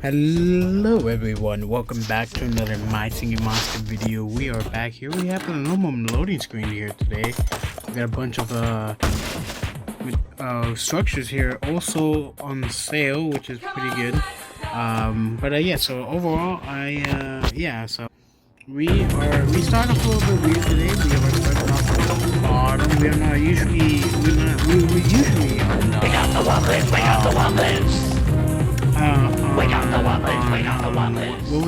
Hello everyone, welcome back to another My Singing Monster video. We are back here. We have a normal loading screen here today. We got a bunch of structures here also on sale, which is pretty good. Yeah, so overall so we start off a little bit weird today. We are starting off at the bottom. We are not usually we usually are not. Wake up the wobblers, wake up the wobblers. Wake up the wobblers, wake up the wobblers. Well,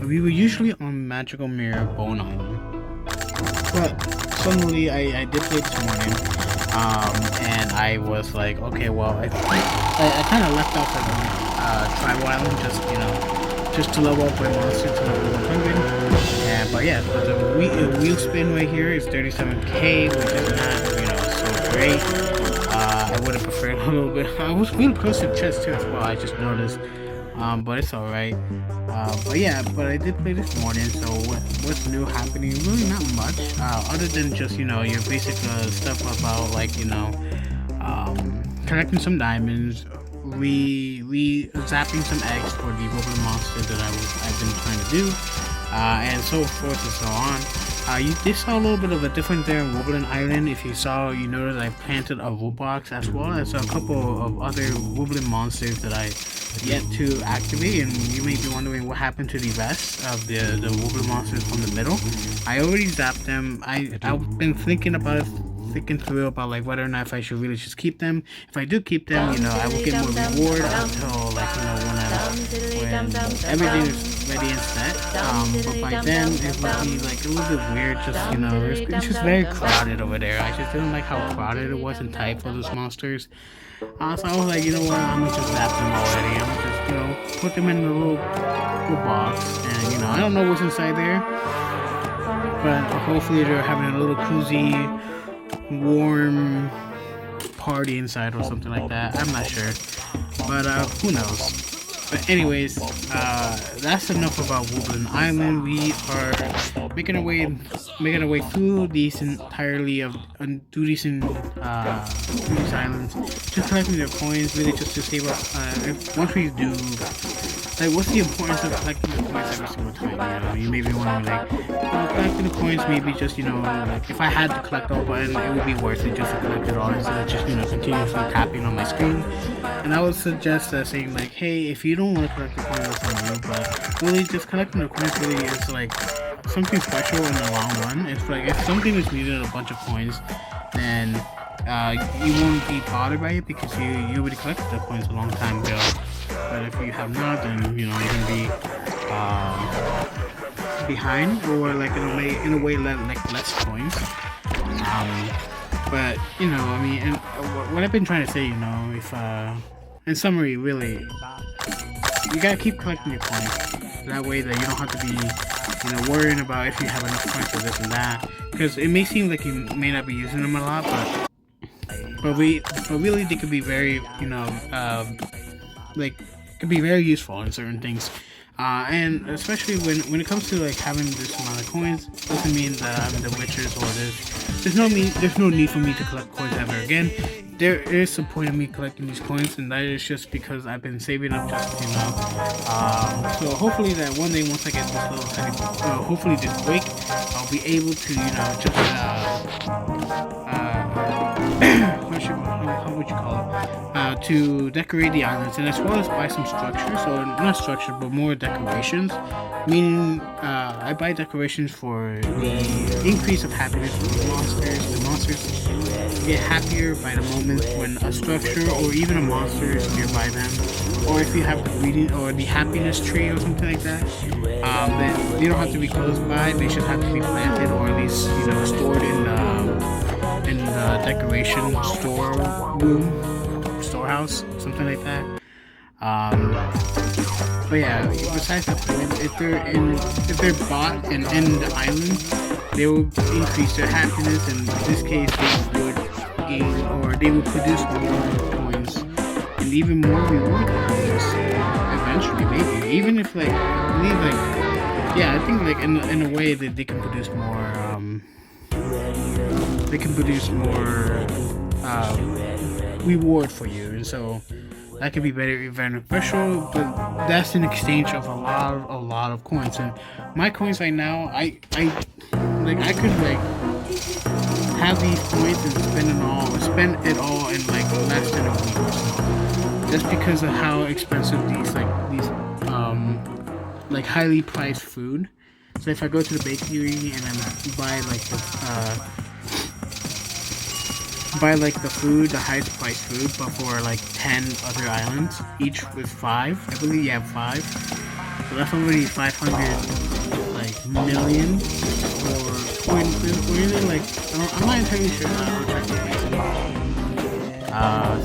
we were usually on Magical Mirror Bone Island, but suddenly I did play this morning, and I was like, okay, well, I kind of left off at Tribal Island, just to level up my monster to level 100. But yeah, the wheel spin right here is 37k, which is not so great. I would have preferred a little bit. I was really close to the chest too as well, I just noticed. But it's alright. But I did play this morning, so what's new happening? Really not much. Other than just, your basic stuff about collecting some diamonds, zapping some eggs for the wobbling monster that I've been trying to do, and so forth and so on. You saw a little bit of a difference there in Wobbling Island. If you saw, you noticed I planted a wool box as well as a couple of other wobbling monsters that I yet to activate, and you may be wondering what happened to the rest of the wobbling monsters from the middle. I already zapped them. I've been thinking through about like whether or not if I should really just keep them. If I do keep them, I will get more reward until when everything is ready and set. But by then it would be like a little bit weird. It's just very crowded over there. I just didn't like how crowded it was and tight for those monsters. So I was like, you know what? I'm gonna just zap them already. I'm gonna just put them in the little box, and I don't know what's inside there, but hopefully they're having a little cozy, warm party inside or something like that. I'm not sure, but who knows. But anyways, that's enough about Wobbling Island. We are making our way through these entirely of through these islands, just collecting their coins, really just to save up. Once we do, like, what's the importance of collecting the coins every single time? You may be wondering, like, collecting the coins, maybe just, like, if I had to collect all button, it would be worth it just to collect it all instead of just, continuously tapping on my screen. And I would suggest saying, like, hey, if you don't want to collect the coins, that's on you, but really just collecting the coins really is, like, something special in the long run. It's like, if something is needed a bunch of coins, then you won't be bothered by it because you already collected the coins a long time ago. But if you have not, then you're gonna be behind, or like in a way like less coins. But and what I've been trying to say, if in summary, really, you gotta keep collecting your coins. That way that you don't have to be worrying about if you have enough coins for this and that, because it may seem like you may not be using them a lot, but really they could be very could be very useful in certain things, and especially when it comes to like having this amount of coins, doesn't mean that I'm the witchers or there's no need for me to collect coins ever again. There is a point of me collecting these coins, and that is just because I've been saving up so hopefully that one day, once I get this little tiny, hopefully this week, I'll be able to how would you call it? To decorate the islands, and as well as buy some structures, or not structure, but more decorations. Meaning, I buy decorations for the increase of happiness for the monsters. The monsters get happier by the moment when a structure or even a monster is nearby them. Or if you have the reading or the happiness tree or something like that, then they don't have to be close by. They should have to be planted, or at least stored in the decoration storehouse, something like that. But yeah, besides that, if they're bought and in the island, they will increase their happiness, and in this case they would produce more coins and even more reward coins eventually, maybe, even if I think like in a way that they can produce more reward for you. And so that could be very beneficial, but that's in exchange of a lot of coins. And my coins right now, I could like have these coins and spend it all in like less than a week or so, just because of how expensive these like highly priced food. So if I go to the bakery and then buy like the food, the highest priced food, but for like 10 other islands, each with 5. I believe you have 5. So that's already 500 like million or really like I'm not entirely sure. I'll check the price.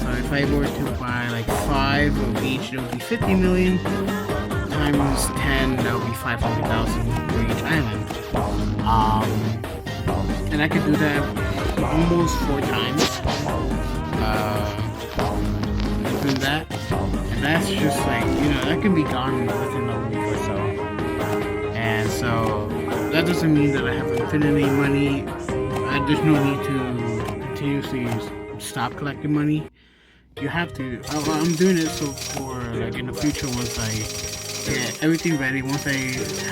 So if I were to buy like 5 of each, it would be 50 million times 10. That would be 500,000 for each island. And I could do that almost 4 times. Doing that, and that's just like, that can be gone within a week or so. And so that doesn't mean that I have infinity money. There's no need to continuously stop collecting money. You have to. I'm doing it so for like in the future, once I get everything ready, once I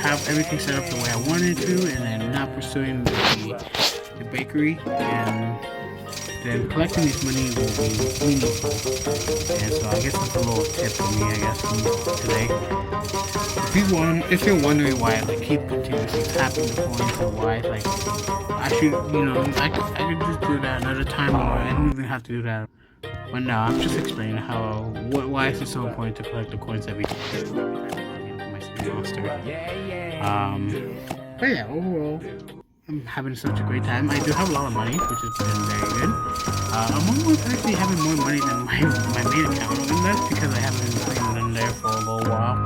have everything set up the way I wanted to, and then not pursuing the bakery, and then collecting this money will be meaningful. And so I guess that's a little tip for me, I guess, from today. If you're wondering why I like keep continuously tapping the coins, or why like I should, I could just do that another time, or I don't even have to do that. But no, I'm just explaining why is it so important to collect the coins every day. My Singing Monster. But yeah, overall, I'm having such a great time. I do have a lot of money, which has been very good. I'm almost actually having more money than my main account, and that's because I haven't been playing in there for a little while.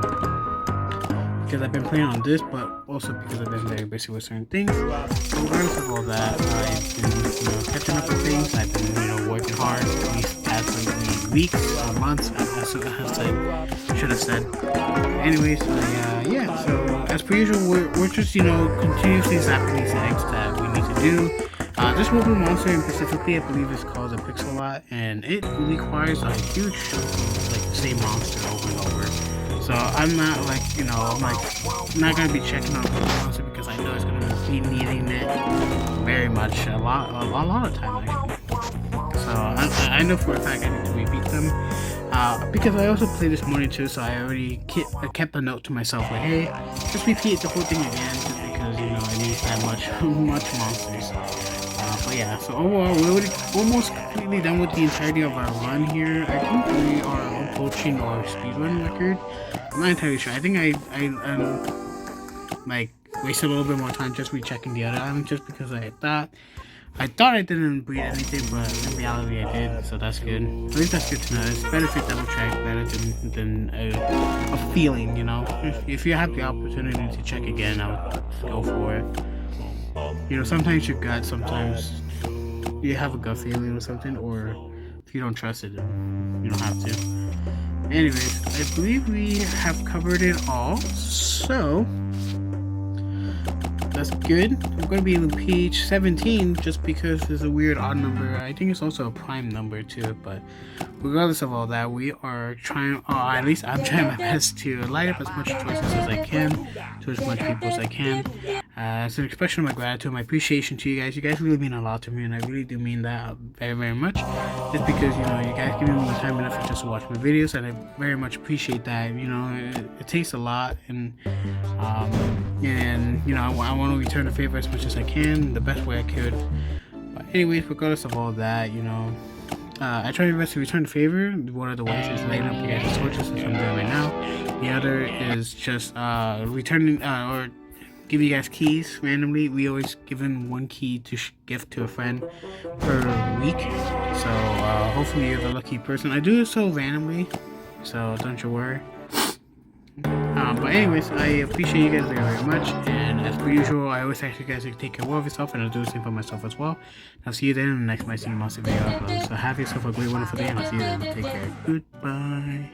Because I've been playing on this, but also because I've been very busy with certain things. So regardless of all that, I've been catching up with things. I've been working hard these past like weeks or months, as I should have said. Anyways, yeah. So as per usual, we're just continuously zapping these eggs that we need to do. This mobile monster specifically, I believe, is called a pixel-lot, and it requires a huge chunk of like the same monster over and over. So I'm not like, I'm like not gonna be checking on the monster because I know it's gonna be needing it very much a lot of time actually. So I know for a fact I need to repeat them. Because I also played this morning too, so I already kept a note to myself like, hey, just repeat the whole thing again, just because I need that much monsters. But yeah, so overall we're already almost completely done with the entirety of our run here. I think we are approaching our speedrun record. I'm not entirely sure. I think I like wasted a little bit more time just rechecking the other island, just because I thought I didn't breed anything, but in reality I did, so that's good. At least that's good to know. It's better if double check better than a feeling, If you have the opportunity to check again, I would go for it. Sometimes your gut, sometimes you have a gut feeling or something, or if you don't trust it, you don't have to. Anyways, I believe we have covered it all, so that's good. I'm going to be in page 17 just because there's a weird odd number. I think it's also a prime number too, but regardless of all that, we are trying, or at least I'm trying my best to light up as much choices as I can to as much people as I can. It's an expression of my gratitude, my appreciation to you guys. You guys really mean a lot to me, and I really do mean that very, very much. Just because, you guys give me time and effort just to watch my videos, and I very much appreciate that. It takes a lot, and I want to return the favor as much as I can, the best way I could. But anyways, regardless of all that, I try my best to return the favor. One of the ways is lighting up your guys' torches, which I'm doing right now. The other is just returning or give you guys keys randomly. We always give in one key to gift to a friend per week. So hopefully you're the lucky person. I do it so randomly, so don't you worry. But anyways, I appreciate you guys very, very much, and as per usual, I always ask you guys to take care of yourself, and I'll do the same for myself as well. I'll see you then in the next My Singing Monster video upload. So have yourself a great, wonderful day, and I'll see you then. Take care. Goodbye.